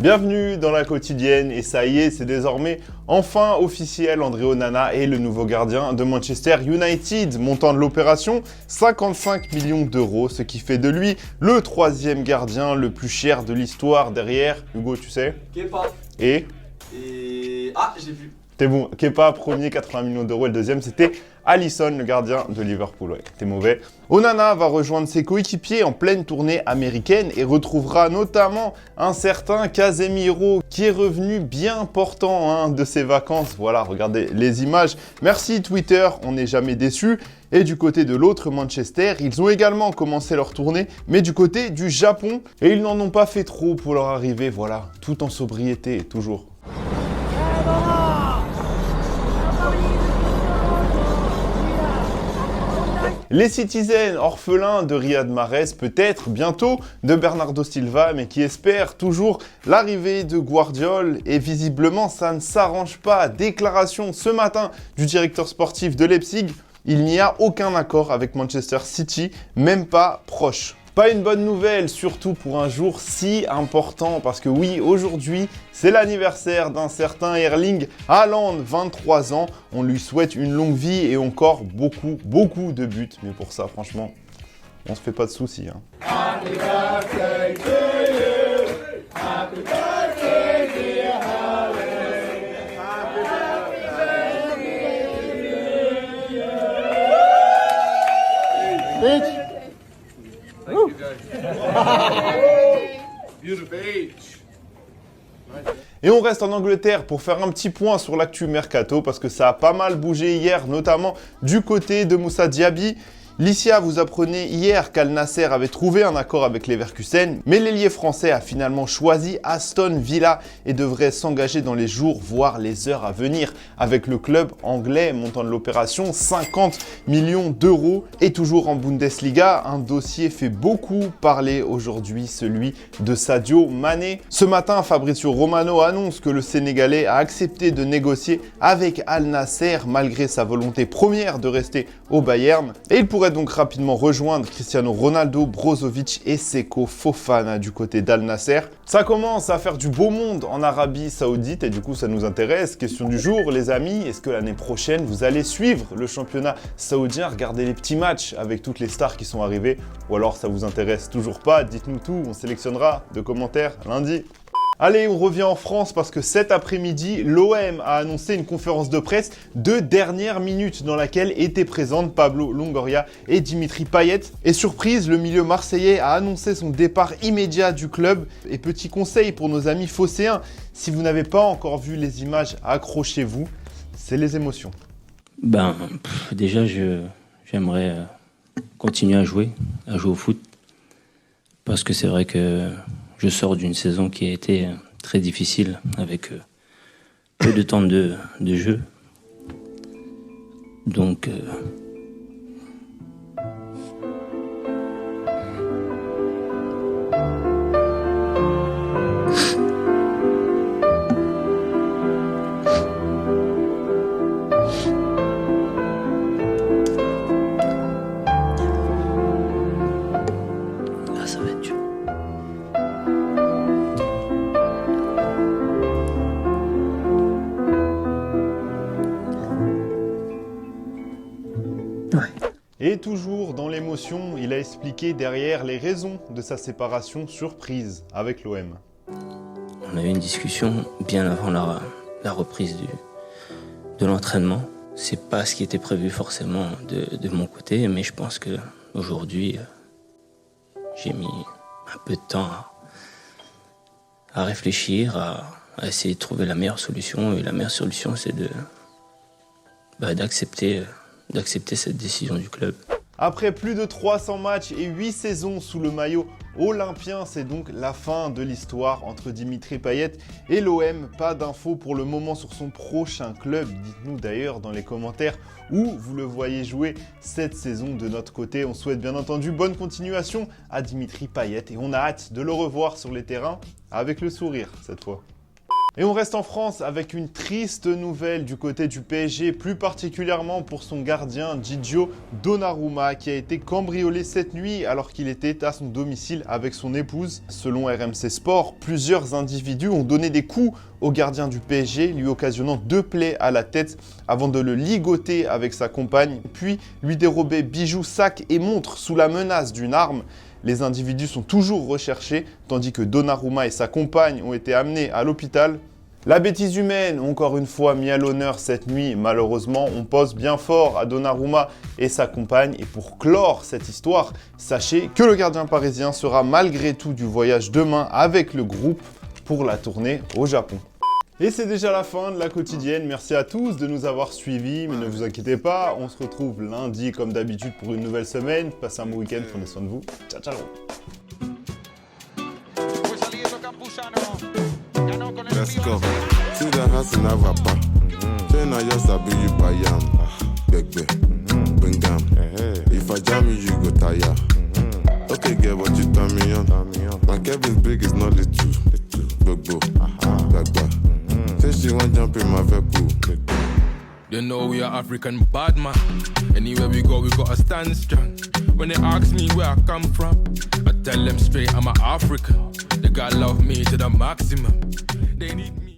Bienvenue dans la quotidienne et ça y est, c'est désormais enfin officiel, André Onana est le nouveau gardien de Manchester United. Montant de l'opération, 55 millions d'euros, ce qui fait de lui le troisième gardien le plus cher de l'histoire derrière, Hugo tu sais Kepa. Et Ah, j'ai vu. T'es bon, Kepa, premier, 80 millions d'euros. Et le deuxième, c'était Alisson, le gardien de Liverpool. Ouais, t'es mauvais. Onana va rejoindre ses coéquipiers en pleine tournée américaine et retrouvera notamment un certain Casemiro qui est revenu bien portant de ses vacances. Voilà, regardez les images. Merci Twitter, on n'est jamais déçus. Et du côté de l'autre Manchester, ils ont également commencé leur tournée, mais du côté du Japon. Et ils n'en ont pas fait trop pour leur arrivée, voilà, tout en sobriété, toujours. Les Citizens, orphelins de Riyad Mahrez, peut-être bientôt de Bernardo Silva, mais qui espèrent toujours l'arrivée de Guardiola. Et visiblement, ça ne s'arrange pas. Déclaration ce matin du directeur sportif de Leipzig, il n'y a aucun accord avec Manchester City, même pas proche. Pas une bonne nouvelle, surtout pour un jour si important, parce que oui, aujourd'hui, c'est l'anniversaire d'un certain Erling Haaland, 23 ans. On lui souhaite une longue vie et encore beaucoup de buts. Mais pour ça, franchement, on se fait pas de soucis. Happy birthday to you. Happy birthday, dear Haaland. Happy birthday to you. Et on reste en Angleterre pour faire un petit point sur l'actu mercato parce que ça a pas mal bougé hier, notamment du côté de Moussa Diaby. Licia, vous apprenez hier qu'Al Nasser avait trouvé un accord avec Leverkusen, mais l'ailier français a finalement choisi Aston Villa et devrait s'engager dans les jours, voire les heures à venir avec le club anglais. Montant de l'opération, 50 millions d'euros. Et toujours en Bundesliga, un dossier fait beaucoup parler aujourd'hui, celui de Sadio Mané. Ce matin, Fabrizio Romano annonce que le Sénégalais a accepté de négocier avec Al Nasser malgré sa volonté première de rester au Bayern. Et il pourrait donc rapidement rejoindre Cristiano Ronaldo, Brozovic et Seko Fofana du côté d'Al Nasser. Ça commence à faire du beau monde en Arabie Saoudite et du coup ça nous intéresse. Question du jour les amis, est-ce que l'année prochaine vous allez suivre le championnat saoudien, regarder les petits matchs avec toutes les stars qui sont arrivées ou alors ça vous intéresse toujours pas? Dites-nous tout, on sélectionnera de commentaires lundi. Allez, on revient en France parce que cet après-midi, l'OM a annoncé une conférence de presse de dernière minute dans laquelle étaient présentes Pablo Longoria et Dimitri Payet. Et surprise, le milieu marseillais a annoncé son départ immédiat du club. Et petit conseil pour nos amis phocéens, si vous n'avez pas encore vu les images, accrochez-vous, c'est les émotions. Déjà, j'aimerais continuer à jouer au foot. Parce que c'est vrai que je sors d'une saison qui a été très difficile avec peu de temps de jeu. Donc, là, ça va être dur. Et toujours dans l'émotion, il a expliqué derrière les raisons de sa séparation surprise avec l'OM. On a eu une discussion bien avant la reprise de l'entraînement. C'est pas ce qui était prévu forcément de mon côté, mais je pense que aujourd'hui, j'ai mis un peu de temps à réfléchir, à essayer de trouver la meilleure solution. Et la meilleure solution, c'est d'accepter cette décision du club. Après plus de 300 matchs et 8 saisons sous le maillot olympien, c'est donc la fin de l'histoire entre Dimitri Payet et l'OM. Pas d'infos pour le moment sur son prochain club. Dites-nous d'ailleurs dans les commentaires où vous le voyez jouer cette saison de notre côté. On souhaite bien entendu bonne continuation à Dimitri Payet et on a hâte de le revoir sur les terrains avec le sourire cette fois. Et on reste en France avec une triste nouvelle du côté du PSG, plus particulièrement pour son gardien Gigio Donnarumma qui a été cambriolé cette nuit alors qu'il était à son domicile avec son épouse. Selon RMC Sport, plusieurs individus ont donné des coups au gardien du PSG, lui occasionnant 2 plaies à la tête avant de le ligoter avec sa compagne, puis lui dérober bijoux, sacs et montres sous la menace d'une arme. Les individus sont toujours recherchés, tandis que Donnarumma et sa compagne ont été amenés à l'hôpital. La bêtise humaine, encore une fois mis à l'honneur cette nuit, malheureusement, on pose bien fort à Donnarumma et sa compagne. Et pour clore cette histoire, sachez que le gardien parisien sera malgré tout du voyage demain avec le groupe pour la tournée au Japon. Et c'est déjà la fin de la quotidienne. Merci à tous de nous avoir suivis, mais ne vous inquiétez pas, on se retrouve lundi comme d'habitude pour une nouvelle semaine. Passez un bon week-end, prenez soin de vous. Ciao, ciao. Let's go. See the house in Avapa. Say now you sabi you buy yam. Beg, bring them. If I jam you, you go tire. Okay, get what you turn me on. My Kevin's big is not little. Big, say she want jump in my vehicle. They know we are African bad man. Anywhere we go, we gotta stand strong. When they ask me where I come from, I tell them straight I'm an African. They gotta love me to the maximum. They need me.